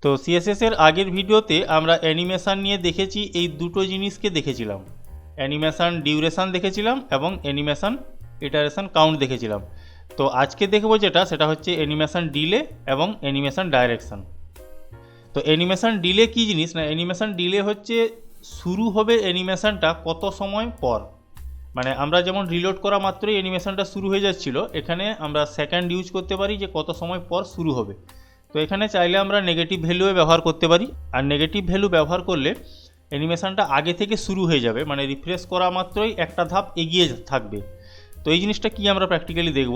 তো সিএসএস এর আগের ভিডিওতে আমরা অ্যানিমেশন নিয়ে দেখেছি, এই দুটো জিনিসকে দেখেছিলাম, অ্যানিমেশন ডিউরেশন দেখেছিলাম এবং অ্যানিমেশন ইটারেশন কাউন্ট দেখেছিলাম। তো আজকে দেখবো সেটা হচ্ছে অ্যানিমেশন ডিলে এবং অ্যানিমেশন ডাইরেকশন। তো অ্যানিমেশন ডিলে কী জিনিস না, অ্যানিমেশন ডিলে হচ্ছে শুরু হবে অ্যানিমেশনটা কত সময় পর, মানে আমরা যেমন রিলোড করা মাত্রই অ্যানিমেশনটা শুরু হয়ে যাচ্ছিল, এখানে আমরা সেকেন্ড ইউজ করতে পারি যে কত সময় পর শুরু হবে। তো এখানে চাইলে আমরা নেগেটিভ ভ্যালুও ব্যবহার করতে পারি, আর নেগেটিভ ভ্যালু ব্যবহার করলে অ্যানিমেশনটা আগে থেকে শুরু হয়ে যাবে, মানে রিফ্রেশ করা মাত্রই একটা ধাপ এগিয়ে থাকবে। তো এই জিনিসটা কি আমরা প্র্যাকটিক্যালি দেখব।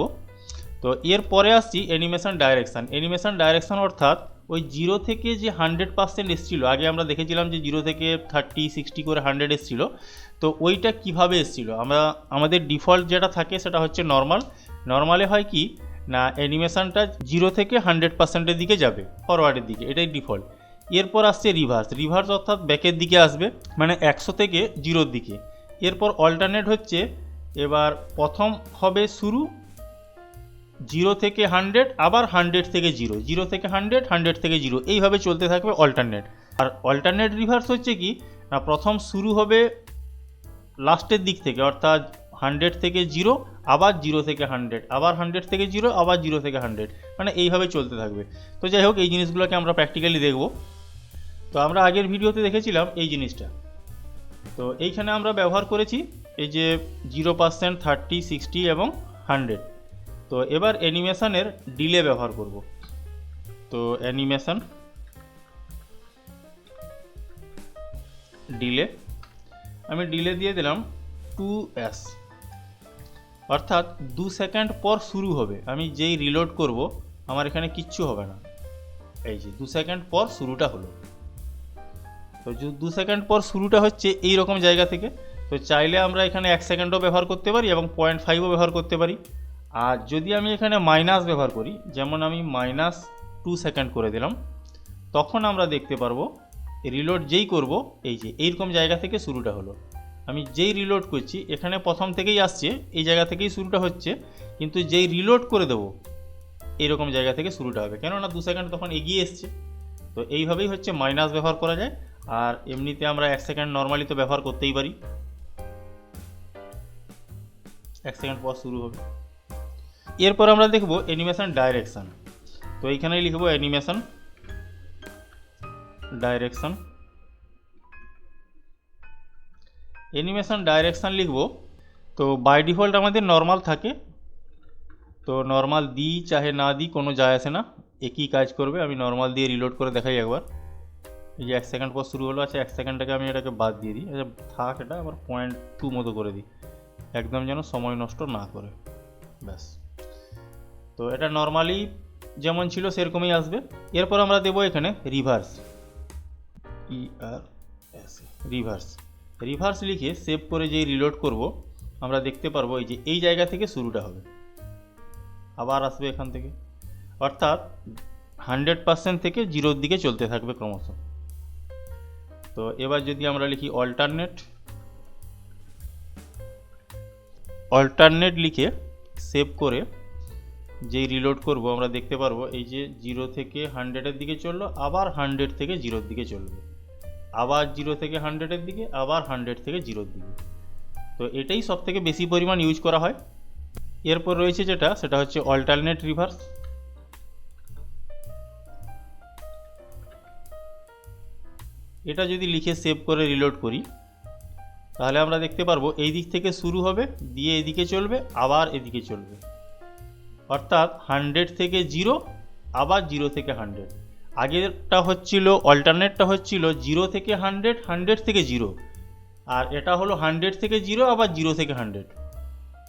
তো এর পরে আসছি অ্যানিমেশন ডাইরেকশান। অ্যানিমেশন ডাইরেকশান অর্থাৎ ওই 0 থেকে যে 100% এসেছিলো, আগে আমরা দেখেছিলাম যে 0 থেকে 30, 60 করে 100 এসেছিলো। তো ওইটা কিভাবে এসেছিলো, আমাদের ডিফল্ট যেটা থাকে সেটা হচ্ছে নর্মালে হয় কি না, অ্যানিমেশনটা 0 থেকে 100%-এর দিকে যাবে, ফরওয়ার্ডের দিকে, এটাই ডিফল্ট। এরপর আসছে রিভার্স অর্থাৎ ব্যাকের দিকে আসবে, মানে 100 থেকে 0-র দিকে। এরপর অল্টারনেট হচ্ছে, এবার প্রথম হবে শুরু 0 থেকে 100, আবার 100 থেকে 0, 0 থেকে 100, 100 থেকে 0, এইভাবে চলতে থাকবে অল্টারনেট। আর অল্টারনেট রিভার্স হচ্ছে কি না, প্রথম শুরু হবে লাস্টের দিক থেকে, অর্থাৎ 100 থেকে 0, আবার 0 থেকে 100, আবার 100 থেকে 0, আবার 0 থেকে 100, মানে এইভাবে চলতে থাকবে। তো যাই হোক, এই জিনিসগুলোকে আমরা প্র্যাকটিক্যালি দেখব। তো আমরা আগের ভিডিওতে দেখেছিলাম এই জিনিসটা, তো এইখানে আমরা ব্যবহার করেছি এই যে 0%, 30, 60 এবং 100। তো এবার অ্যানিমেশনের ডিলে ব্যবহার করব। তো অ্যানিমেশন ডিলে, আমি ডিলে দিয়ে দিলাম 2s, অর্থাৎ 2 সেকেন্ড পর শুরু হবে। আমি যেই রিলোড করব আমার এখানে কিচ্ছু হবে না, এই যে 2 সেকেন্ড পর শুরুটা হলো। তো 2 সেকেন্ড পর শুরুটা হচ্ছে এই রকম জায়গা থেকে। তো চাইলে আমরা এখানে 1 সেকেন্ডও ব্যবহার করতে পারি এবং 0.5ও ব্যবহার করতে পারি। আর যদি আমি এখানে মাইনাস ব্যবহার করি, যেমন আমি -2 সেকেন্ড করে দিলাম, তখন আমরা দেখতে পারবো রিলোড যেই করব, এই যে এইরকম জায়গা থেকে শুরুটা হলো। আমি যেই রিলোড করছি এখানে প্রথম থেকেই আসছে, এই জায়গা থেকেই শুরুটা হচ্ছে, কিন্তু যেই রিলোড করে দেবো এইরকম জায়গা থেকে শুরুটা হবে, কেননা 2 সেকেন্ড তখন এগিয়ে এসছে। তো এইভাবেই হচ্ছে মাইনাস ব্যবহার করা যায়। আর এমনিতে আমরা 1 সেকেন্ড নর্মালি তো ব্যবহার করতেই পারি, 1 সেকেন্ড পর শুরু হবে। এরপর আমরা দেখব অ্যানিমেশন ডাইরেকশন। তো এইখানেই লিখব অ্যানিমেশন ডাইরেকশন। অ্যানিমেশন ডাইরেকশন লিখব, তো বাই ডিফল্ট আমাদের নর্মাল থাকে, তো নর্মাল দিই চাহে না দিই কোনো যায় আসে না, একই কাজ করবে। আমি নর্মাল দিয়ে রিলোড করে দেখাই একবার। এই যে 1 সেকেন্ড পর শুরু হলো, আচ্ছা 1 সেকেন্ডটাকে আমি এটাকে বাদ দিয়ে দিই, আচ্ছা থাক, এটা আবার 0.2 মতো করে দিই, একদম যেন সময় নষ্ট না করে, ব্যাস। তো এটা নর্মালি যেমন ছিল সেরকমই আসবে। এরপর আমরা দেবো এখানে রিভার্স, রিভার্স লিখে সেভ করে যেই রিলোড করব আমরা দেখতে পারবো এই যে এই জায়গা থেকে শুরুটা হবে, আবার আসবে এখান থেকে, অর্থাৎ 100% থেকে 0-র দিকে চলতে থাকবে ক্রমশ। তো এবার যদি আমরা লিখি অল্টারনেট লিখে সেভ করে যেই রিলোড করব আমরা দেখতে পারবো এই যে 0 থেকে 100-এর দিকে চললো, আবার 100 থেকে 0-র দিকে চলবে, আবার 0 থেকে 100-এর দিকে, আবার 100 থেকে 0-র দিকে। তো এটাই সব থেকে বেশি পরিমাণ ইউজ করা হয়। এরপর রয়েছে সেটা হচ্ছে অল্টারনেট রিভার্স। এটা যদি লিখে সেভ করে রিলোড করি তাহলে আমরা দেখতে পারবো এই দিক থেকে শুরু হবে, দিয়ে এদিকে চলবে, আবার এদিকে চলবে, অর্থাৎ 100 থেকে 0, আবার 0 থেকে 100। আগেরটা হচ্ছিল, অল্টারনেটটা হচ্ছিল 0 থেকে 100, 100 থেকে 0, আর এটা হলো 100 থেকে 0, আবার 0 থেকে 100।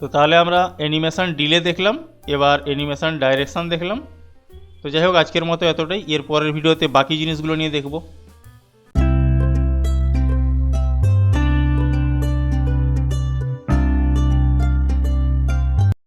তো তাহলে আমরা অ্যানিমেশন ডিলে দেখলাম, এবার অ্যানিমেশন ডাইরেকশন দেখলাম। তো যাই হোক, আজকের মতো এতটাই। এর পরের ভিডিওতে বাকি জিনিসগুলো নিয়ে দেখব।